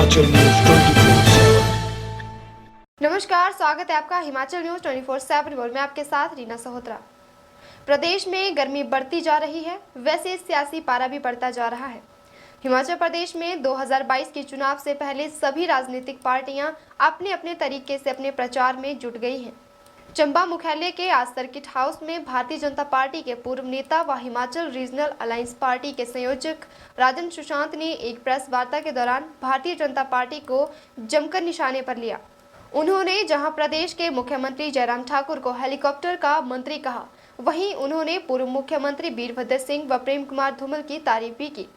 Himachal news 24/7। नमस्कार, स्वागत है आपका हिमाचल न्यूज 24/7 में आपके साथ रीना सहोत्रा। प्रदेश में गर्मी बढ़ती जा रही है, वैसे सियासी पारा भी बढ़ता जा रहा है। हिमाचल प्रदेश में 2022 के चुनाव से पहले सभी राजनीतिक पार्टियां अपने अपने तरीके से अपने प्रचार में जुट गई हैं। चंबा मुख्यालय के आज सर्किट हाउस में भारतीय जनता पार्टी के पूर्व नेता व हिमाचल रीजनल अलायंस पार्टी के संयोजक राजन सुशांत ने एक प्रेस वार्ता के दौरान भारतीय जनता पार्टी को जमकर निशाने पर लिया। उन्होंने जहां प्रदेश के मुख्यमंत्री जयराम ठाकुर को हेलीकॉप्टर का मंत्री कहा, वहीं उन्होंने पूर्व मुख्यमंत्री वीरभद्र सिंह व प्रेम कुमार धूमल की तारीफ भी की।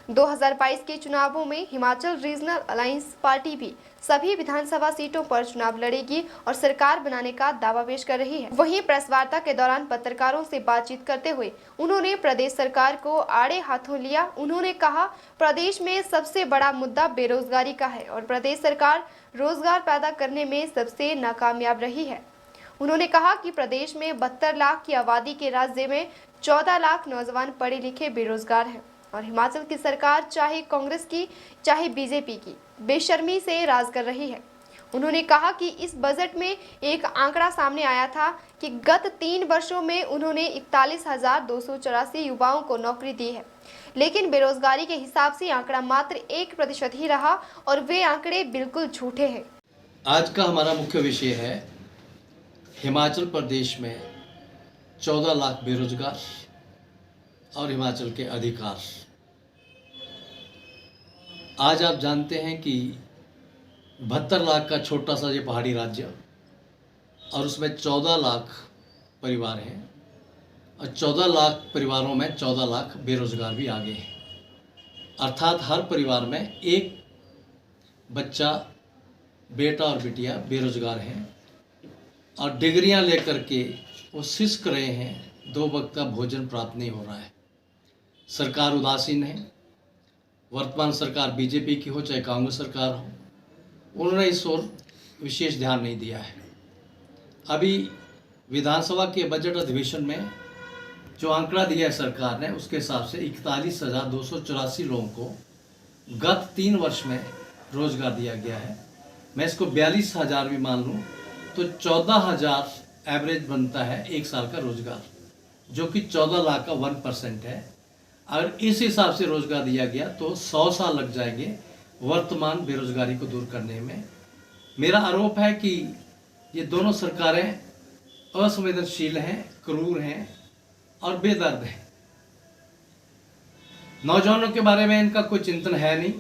2022 के चुनावों में हिमाचल रीजनल अलायंस पार्टी भी सभी विधानसभा सीटों पर चुनाव लड़ेगी और सरकार बनाने का दावा पेश कर रही है। वहीं प्रेस वार्ता के दौरान पत्रकारों से बातचीत करते हुए उन्होंने प्रदेश सरकार को आड़े हाथों लिया। उन्होंने कहा, प्रदेश में सबसे बड़ा मुद्दा बेरोजगारी का है और प्रदेश सरकार रोजगार पैदा करने में सबसे नाकामयाब रही है। उन्होंने कहा कि प्रदेश में 72 लाख की आबादी के राज्य में 14 लाख नौजवान पढ़े लिखे बेरोजगार हैं और हिमाचल की सरकार चाहे कांग्रेस की चाहे बीजेपी की बेशर्मी से राज कर रही है। उन्होंने कहा कि इस बजट में एक आंकड़ा सामने आया था कि गत 3 वर्षों में उन्होंने 41,284 युवाओं को नौकरी दी है, लेकिन बेरोजगारी के हिसाब से आंकड़ा मात्र 1% ही रहा और वे आंकड़े बिल्कुल झूठे हैं। आज का हमारा मुख्य विषय है हिमाचल प्रदेश में 14 लाख बेरोजगार और हिमाचल के अधिकार। आज आप जानते हैं कि 72 लाख का छोटा सा ये पहाड़ी राज्य और उसमें 14 लाख परिवार हैं और 14 लाख परिवारों में 14 लाख बेरोजगार भी आगे हैं। अर्थात हर परिवार में एक बच्चा, बेटा और बिटिया बेरोजगार हैं और डिग्रियां लेकर के वो सिसक रहे हैं। 2 वक्त का भोजन प्राप्त नहीं हो रहा है। सरकार उदासीन है। वर्तमान सरकार बीजेपी की हो चाहे कांग्रेस सरकार हो, उन्होंने इस ओर विशेष ध्यान नहीं दिया है। अभी विधानसभा के बजट अधिवेशन में जो आंकड़ा दिया है सरकार ने, उसके हिसाब से 41,284 लोगों को गत 3 वर्ष में रोजगार दिया गया है। मैं इसको 42,000 भी मान लूँ तो 14,000 एवरेज बनता है 1 साल का रोजगार, जो कि 14 लाख का 1% है। अगर इस हिसाब से रोजगार दिया गया तो 100 साल लग जाएंगे वर्तमान बेरोजगारी को दूर करने में। मेरा आरोप है कि ये दोनों सरकारें असंवेदनशील हैं, क्रूर हैं और बेदर्द हैं। नौजवानों के बारे में इनका कोई चिंतन है नहीं।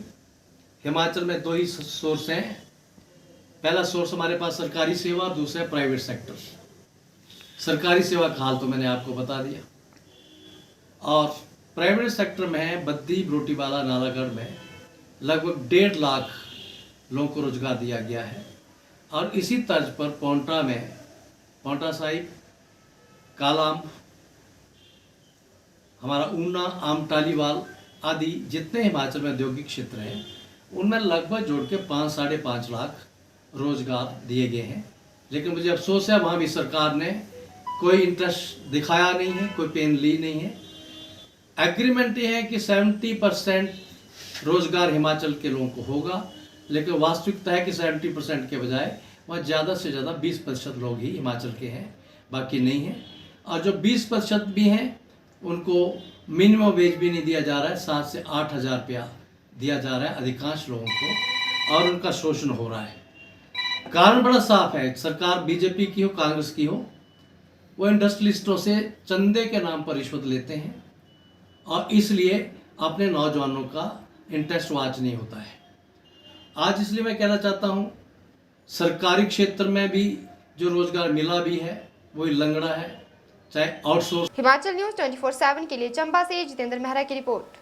हिमाचल में 2 ही सोर्स हैं। पहला सोर्स हमारे पास सरकारी सेवा, दूसरा प्राइवेट सेक्टर। सरकारी सेवा का हाल तो मैंने आपको बता दिया और प्राइवेट सेक्टर में है बद्दी, बरोटीवाला, नालागढ़ में लगभग 1.5 लाख लोगों को रोजगार दिया गया है और इसी तर्ज पर पोंटा में पोंटा साहिब, कालाम, हमारा ऊना, आमटालीवाल आदि जितने हिमाचल में औद्योगिक क्षेत्र हैं, उनमें लगभग जोड़ के 5-5.5 लाख रोजगार दिए गए हैं। लेकिन मुझे अफसोस है वहाँ भी सरकार ने कोई इंटरेस्ट दिखाया नहीं है, कोई पेन ली नहीं है। एग्रीमेंट ये है कि 70% रोजगार हिमाचल के लोगों को होगा, लेकिन वास्तविकता है कि 70% के बजाय वह ज़्यादा से ज़्यादा 20% लोग ही हिमाचल के हैं, बाकी नहीं हैं। और जो 20% भी हैं उनको मिनिमम वेज भी नहीं दिया जा रहा है। 7 से 8 हज़ार रुपया दिया जा रहा है अधिकांश लोगों को और उनका शोषण हो रहा है। कारण बड़ा साफ है, सरकार बीजेपी की हो कांग्रेस की हो, वो इंडस्ट्रियलिस्टों से चंदे के नाम पर रिश्वत लेते हैं और इसलिए अपने नौजवानों का इंटरेस्ट वाच नहीं होता है। आज इसलिए मैं कहना चाहता हूँ, सरकारी क्षेत्र में भी जो रोजगार मिला भी है वो लंगड़ा है, चाहे आउटसोर्स। हिमाचल न्यूज 24/7 के लिए चंबा से जितेंद्र मेहरा की रिपोर्ट।